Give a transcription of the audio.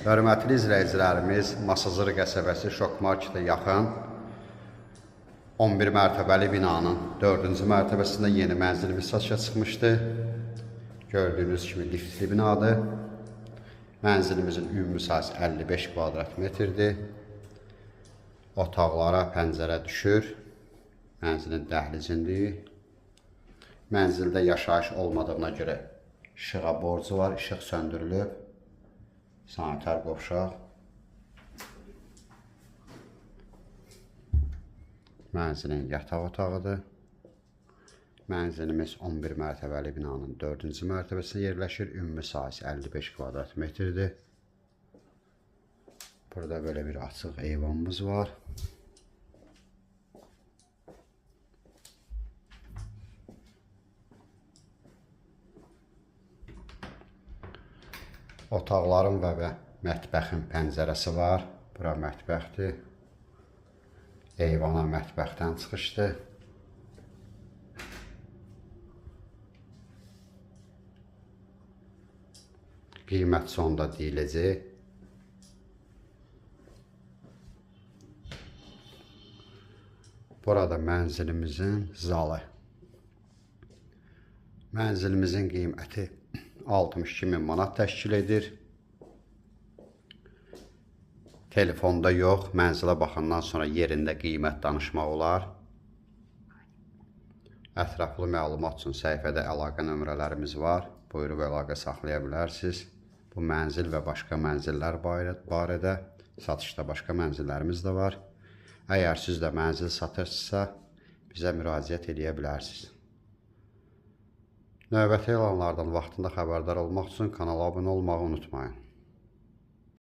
Hörmətli izləyicilərimiz, Masazır qəsəbəsi Şok Marketə yaxın 11 mərtəbəli binanın 4-cü mərtəbəsində yeni mənzilimiz satışa çıxmışdı. Gördüyünüz kimi liftli binadır. Mənzilimizin ümumi sahəsi 55 kvadrat metrdir. Otaqlara pəncərə düşür. Mənzilin dəhlizindir. Mənzildə yaşayış olmadığına görə işığa borcu var, işıq söndürülüb. Sanitar qovşaq. Mənzilin yataq otağıdır. Mənzilimiz 11 mərtəbəli binanın 4-cü mərtəbəsində yerləşir. Ümumi sahəsi 55 kvadrat metrdir. Burada böyle bir açıq eyvanımız var. Otaqların və mətbəxin pəncərəsi var. Bura mətbəxdir. Eyvana mətbəxdən çıxışdır. Qiymət sonda deyiləcək. Burada mənzilimizin zalı. Mənzilimizin qiyməti 62.000 manat təşkil edir. Telefonda yox, mənzilə baxandan sonra yerində qiymət danışmaq olar. Ətraflı məlumat üçün səhifədə əlaqə nömrələrimiz var. Buyurub əlaqə saxlaya bilərsiniz. Bu mənzil və başqa mənzillər barədə satışda başqa mənzillərimiz də var. Əgər siz də mənzil satırsınızsa, bizə müraciət edə bilərsiniz. Növbəti elanlardan vaxtında xəbərdar olmaq üçün kanala abunə olmağı unutmayın.